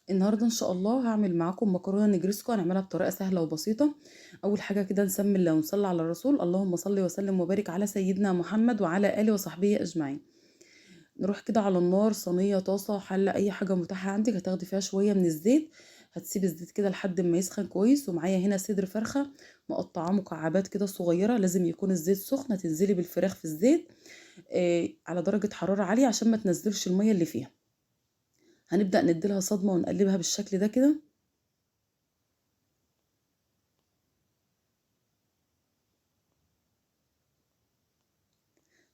النهارده ان شاء الله هعمل معاكم مكرونه نجرسكو. هنعملها بطريقه سهله وبسيطه. اول حاجه كده نسمي الله ونصلي على الرسول. اللهم صل وسلم وبارك على سيدنا محمد وعلى اله وصحبه اجمعين. نروح كده على النار، صينيه، طاسه، حله، اي حاجه متاحه عندك. هتاخدي فيها شويه من الزيت. هتسيب الزيت كده لحد ما يسخن كويس. ومعايا هنا صدر فرخه مقطعاه مكعبات كده صغيره. لازم يكون الزيت سخن. تنزلي بالفراخ في الزيت على درجه حراره عاليه عشان ما تنزلش الميه اللي فيها. هنبدأ نديلها صدمة ونقلبها بالشكل ده كده.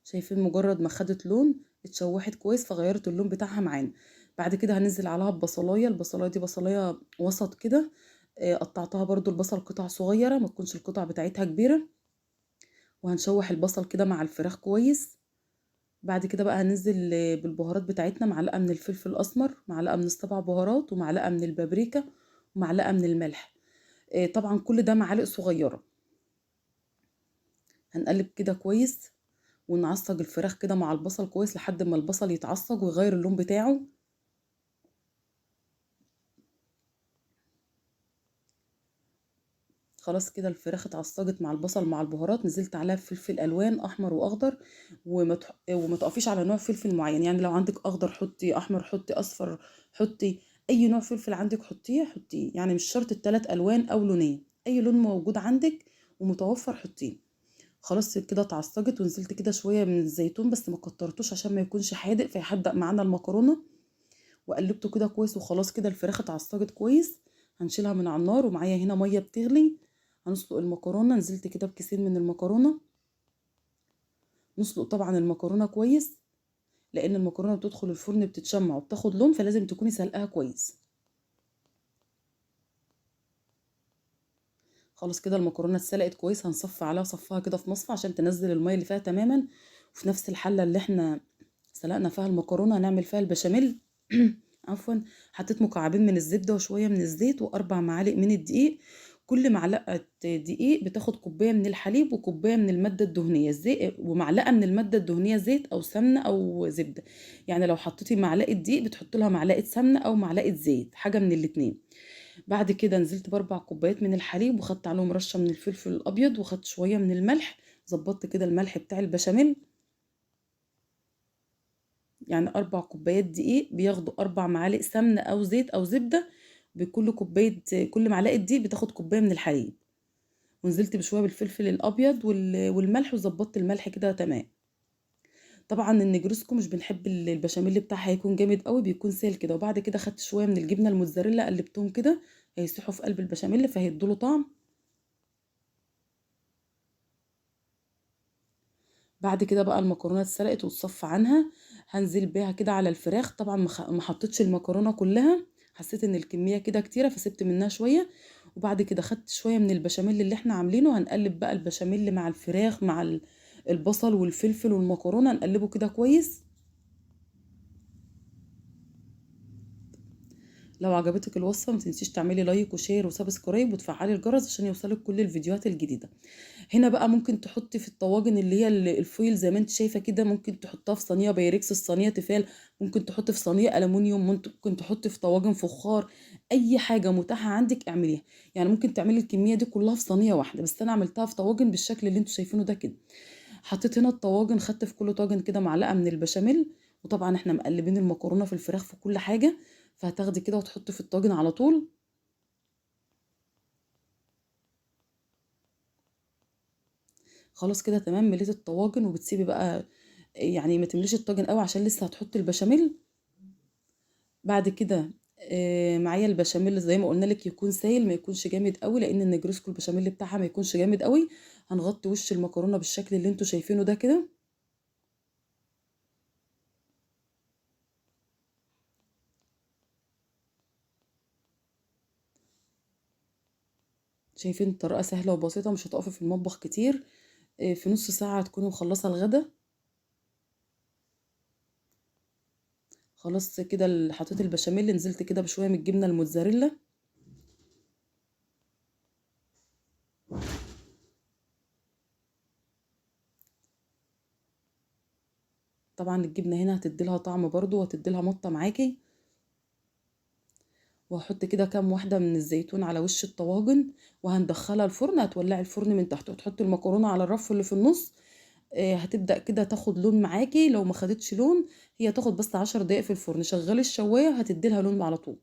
شايفين مجرد ما خدت لون اتشوحت كويس فغيرت اللون بتاعها معانا. بعد كده هننزل عليها ببصلايه. البصلايه دي بصلايه وسط كده. قطعتها برضو البصل قطع صغيره، ما تكونش القطع بتاعتها كبيره. وهنشوح البصل كده مع الفراخ كويس. بعد كده بقى هننزل بالبهارات بتاعتنا. معلقه من الفلفل الاسمر، معلقه من السبع بهارات، ومعلقه من البابريكا، ومعلقه من الملح. طبعا كل ده معالق صغيره. هنقلب كده كويس ونعصج الفراخ كده مع البصل كويس لحد ما البصل يتعصج ويغير اللون بتاعه. خلاص كده الفراخ اتعصجت مع البصل مع البهارات. نزلت عليها بفلفل الوان احمر واخضر. وما تقفيش على نوع فلفل معين. يعني لو عندك اخضر حطي، احمر حطي، اصفر حطي، اي نوع فلفل عندك حطيه. يعني مش شرط الثلاث الوان او لونين، اي لون موجود عندك ومتوفر حطيه. خلاص كده اتعصجت. ونزلت كده شويه من الزيتون بس ما كترتوش عشان ما يكونش حادق فيحدق معانا المكرونه. وقلبته كده كويس. وخلاص كده الفراخ اتعصجت كويس. هنشيلها من على النار. ومعايا هنا ميه بتغلي. هنسلق المكرونه. نزلت كده بكيسين من المكرونه. نسلق طبعا المكرونه كويس لان المكرونه بتدخل الفرن بتتشمع وبتاخد لون، فلازم تكوني سلقاها كويس. خلاص كده المكرونه اتسلقت كويس. هنصفي عليها صفها كده في مصفى عشان تنزل الميه اللي فيها تماما. وفي نفس الحله اللي احنا سلقنا فيها المكرونه هنعمل فيها البشاميل. عفوا. حطيت مكعبين من الزبده وشويه من الزيت واربع معالق من الدقيق. كل معلقه دقيق بتاخد كوبايه من الحليب وكوبايه من الماده الدهنيه زيت، ومعلقه من الماده الدهنيه زيت او سمنه او زبده. يعني لو حطيتي معلقه دقيق بتحط لها معلقه سمنه او معلقه زيت، حاجه من الاتنين. بعد كده نزلت باربع كوبايات من الحليب وخدت عليهم رشه من الفلفل الابيض وخدت شويه من الملح. ظبطت كده الملح بتاع البشاميل. يعني 4 كوبايات دقيق بياخدوا 4 معالق سمنة أو زيت أو زبدة. بكل كوباية، كل معلقة دقيق بتاخد كوباية من الحليب. ونزلت بشوية بالفلفل الأبيض والملح وظبطت الملح كده تمام. طبعا النجرسكو مش بنحب البشاميل بتاعها يكون جامد قوي، بيكون سيل كده. وبعد كده خدت شوية من الجبنة الموتزاريلا قلبتهم كده. هيسيحوا في قلب البشاميل فهيدوله طعم. بعد كده بقى المكرونه اتسلقت وتصفى عنها. هنزل بيها كده على الفراخ. طبعا ما حطيتش المكرونه كلها. حسيت ان الكميه كده كتيره فسبت منها شويه. وبعد كده خدت شويه من البشاميل اللي احنا عاملينه. هنقلب بقى البشاميل مع الفراخ مع البصل والفلفل والمكرونه. نقلبه كده كويس. لو عجبتك الوصفه ما تنسيش تعملي لايك وشير وسبسكرايب وتفعلي الجرس عشان يوصلك كل الفيديوهات الجديده. هنا بقى ممكن تحطي في الطواجن اللي هي الفويل زي ما انت شايفه كده. ممكن تحطها في صينيه بايركس، الصينيه تيفال. ممكن تحطي في صينيه الومنيوم. ممكن تحطي في طواجن فخار. اي حاجه متاحه عندك اعمليها. يعني ممكن تعملي الكميه دي كلها في صينيه واحده، بس انا عملتها في طواجن بالشكل اللي انتوا شايفينه ده كده. حطيت هنا الطواجن. خدت في كل طاجن كده معلقه من البشاميل. وطبعا احنا مقلبين المكرونه في الفراخ في كل حاجه. فهتاخدي كده وتحطي في الطاجن على طول. خلاص كده تمام. مليت الطواجن وبتسيبي بقى. يعني ما تمليش الطاجن قوي عشان لسه هتحطي البشاميل. بعد كده معايا البشاميل زي ما قلنا لك يكون سايل، ما يكونش جامد قوي لان النجرسكو البشاميل بتاعها ما يكونش جامد قوي. هنغطي وش المكرونه بالشكل اللي انتوا شايفينه ده كده. شايفين الطريقه سهله وبسيطه، مش هتقفي في المطبخ كتير. في نص ساعه هتكوني مخلصه الغدا. خلاص كده حطيت البشاميل. نزلت كده بشويه من الجبنه الموتزاريلا. طبعا الجبنه هنا هتدي لها طعم برضو وهتدي لها مطه معاكي. وهحط كده كام واحدة من الزيتون على وش الطواجن، وهندخلها الفرن. هتولعي الفرن من تحت وتحطي المكرونة على الرف اللي في النص. هتبدأ كده تاخد لون معاكي. لو ما خدتش لون، هي تاخد بس 10 دقايق في الفرن. شغلي الشواية هتدي لها لون على طول.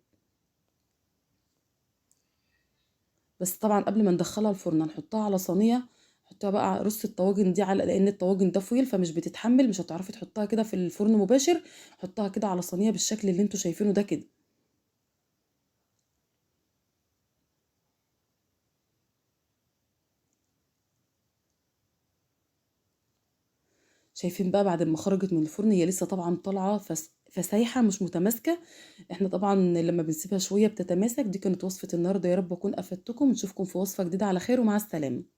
بس طبعا قبل ما ندخلها الفرن هنحطها على صينية. حطيها بقى رص الطواجن دي على، لان الطواجن ده فويل فمش بتتحمل، مش هتعرفي تحطها كده في الفرن مباشر. حطها كده على صينية بالشكل اللي انتوا شايفينه ده كده. شايفين بقى بعد ما خرجت من الفرن هي لسه طبعا طالعه فسايحه مش متماسكه. احنا طبعا لما بنسيبها شويه بتتماسك. دي كانت وصفه النهارده، يا رب اكون افدتكم. نشوفكم في وصفه جديده على خير، ومع السلامه.